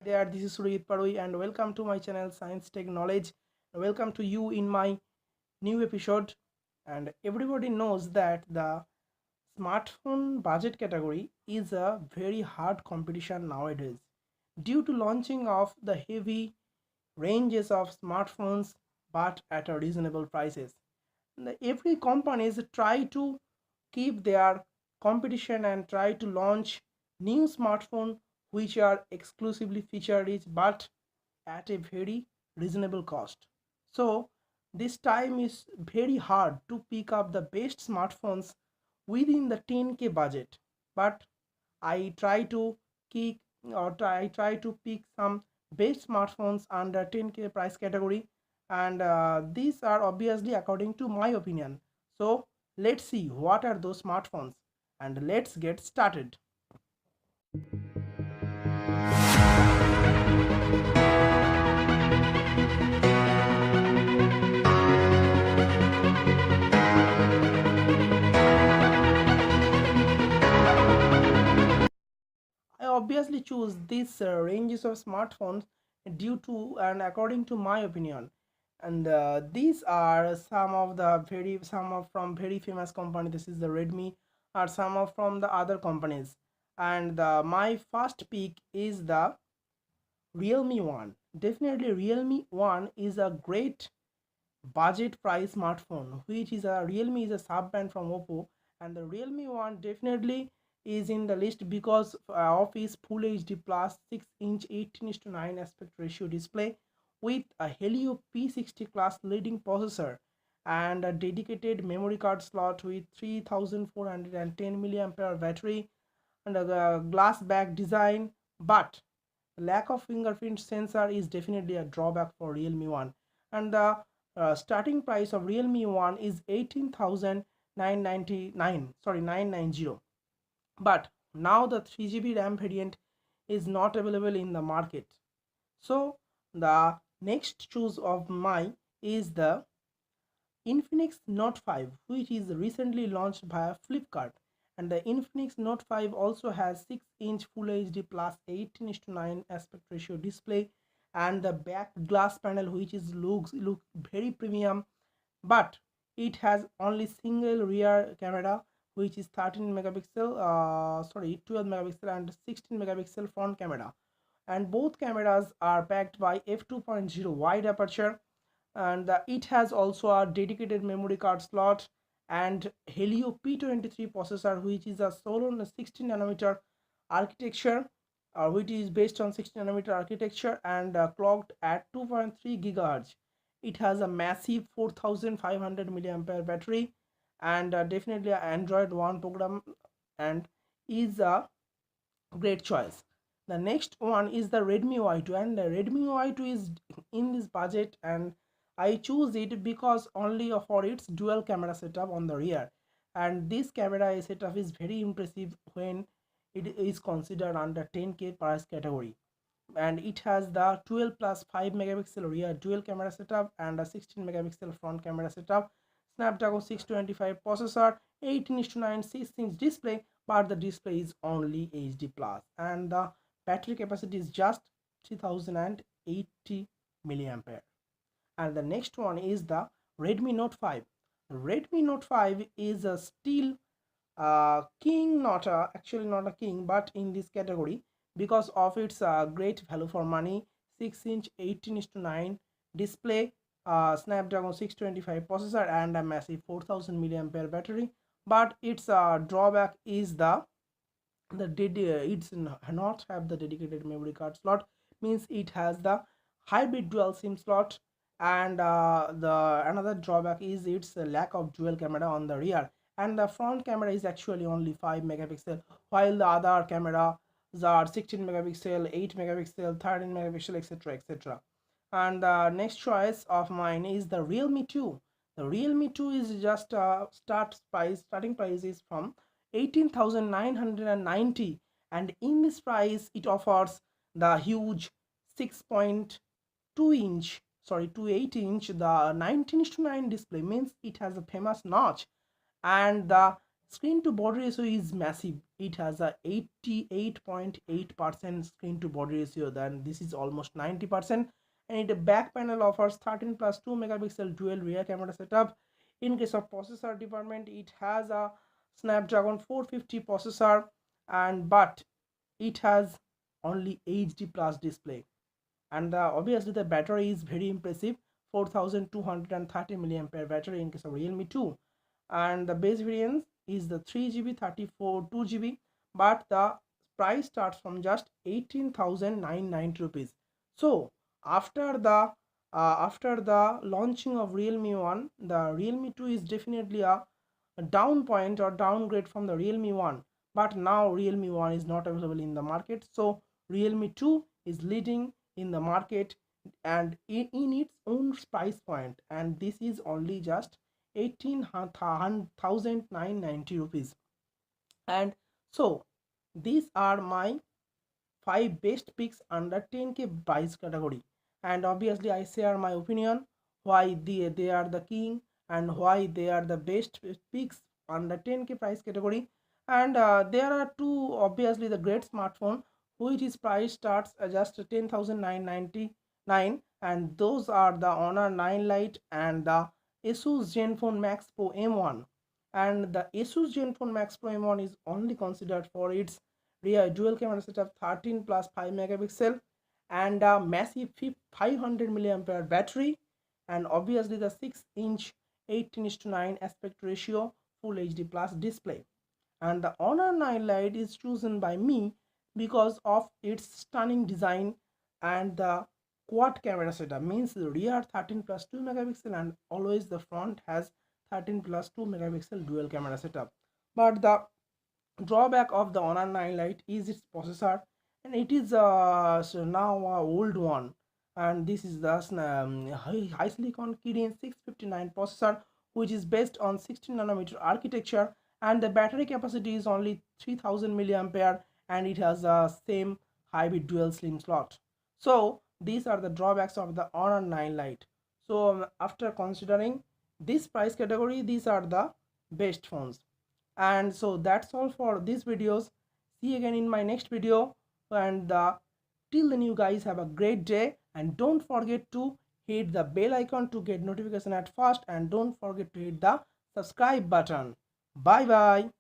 There, this is Surajit Paroi, and welcome to my channel Science Tech Knowledge. Welcome to you in my new episode. And everybody knows that the smartphone budget category is a very hard competition nowadays due to launching of the heavy ranges of smartphones but at a reasonable prices. Every companies try to keep their competition and try to launch new smartphone which are exclusively feature rich but at a very reasonable cost. So this time is very hard to pick up the best smartphones within the 10k budget, but I try to keep I try to pick some best smartphones under 10k price category, and these are obviously according to my opinion. So let's see what are those smartphones, and let's get started. I obviously choose these ranges of smartphones due to and according to my opinion, and these are some of from very famous company. This is the Redmi, or some of from the other companies, and my first pick is the Realme One. Definitely, Realme One is a great budget price smartphone, which is a Realme is a sub brand from Oppo, and the Realme One definitely is in the list because of its full HD plus 6-inch 18:9 aspect ratio display with a Helio P60 class leading processor and a dedicated memory card slot with 3410 milliampere battery and a glass back design. But the lack of fingerprint sensor is definitely a drawback for Realme One, and the starting price of Realme One is 18,999. Sorry, 990. But now the 3GB RAM variant is not available in the market. So the next choice of mine is the Infinix Note 5, which is recently launched via Flipkart, and the Infinix Note 5 also has 6-inch Full HD plus 18:9 aspect ratio display and the back glass panel which is look very premium, but it has only single rear camera which is 13 megapixel 12 megapixel and 16 megapixel front camera, and both cameras are backed by f2.0 wide aperture, and it has also a dedicated memory card slot and Helio P23 processor which is a solo 16 nanometer architecture, which is based on 16 nanometer architecture and clocked at 2.3 gigahertz. It has a massive 4500 milliampere battery, and definitely a Android One program, and is a great choice. The next one is the Redmi Y2, and the Redmi Y2 is in this budget, and I choose it because only for its dual camera setup on the rear, and this camera setup is very impressive when it is considered under 10k price category, and it has the 12 plus 5 megapixel rear dual camera setup and a 16 megapixel front camera setup, Snapdragon 625 processor, 18:9 6-inch display, but the display is only HD plus, and the battery capacity is just 3080 milliampere. And the next one is the Redmi Note 5. Redmi Note 5 is a still king, actually not a king, but in this category because of its great value for money, 6-inch 18:9 display, Snapdragon 625 processor, and a massive 4000 milliampere battery. But its drawback is it's not have the dedicated memory card slot, means it has the hybrid dual sim slot, and the another drawback is its lack of dual camera on the rear, and the front camera is actually only 5 megapixel while the other cameras are 16 megapixel, 8 megapixel, 13 megapixel, etc, etc. And the next choice of mine is the Realme 2. The Realme 2 is just starting price is from 18,990, and in this price it offers the huge 6.2 inch, 2.8 inch, the 19:9 display, means it has a famous notch, and the screen to body ratio is massive. It has a 88.8% screen to body ratio, then this is almost 90%. And the back panel offers 13 plus 2 megapixel dual rear camera setup. In case of processor department, it has a Snapdragon 450 processor, and but it has only HD plus display. And obviously the battery is very impressive, 4230 milliampere battery in case of realme 2. And the base variant is the 3GB 34 2GB, but the price starts from just 18,990 rupees. So after the launching of realme 1, the realme 2 is definitely a down point or downgrade from the realme 1, but now realme 1 is not available in the market, so realme 2 is leading in the market and in its own price point, and this is only just 18,990 rupees. And so these are my 5 best picks under 10k price category, and obviously I share my opinion why they are the king and why they are the best picks under 10k price category. And there are two obviously the great smartphone which is price starts at just 10,999, and those are the Honor 9 Lite and the Asus Zenfone Max Pro M1. And the Asus Zenfone Max Pro M1 is only considered for its rear dual camera setup, 13 plus 5 megapixel, and a massive 500 milliampere battery, and obviously the 6-inch 18:9 aspect ratio full HD plus display. And the Honor 9 Lite is chosen by me because of its stunning design and the quad camera setup, means the rear 13 plus 2 megapixel and always the front has 13 plus 2 megapixel dual camera setup. But the drawback of the Honor 9 Lite is its processor, and it is so now a old one, and this is the high silicon Kirin 659 processor, which is based on 16 nanometer architecture, and the battery capacity is only 3000 milliampere, and it has a same hybrid dual SIM slot. So these are the drawbacks of the Honor 9 Lite. So after considering this price category, these are the best phones. And so that's all for these videos. See you again in my next video, and till then you guys have a great day, and don't forget to hit the bell icon to get notification at first, and don't forget to hit the subscribe button. Bye bye.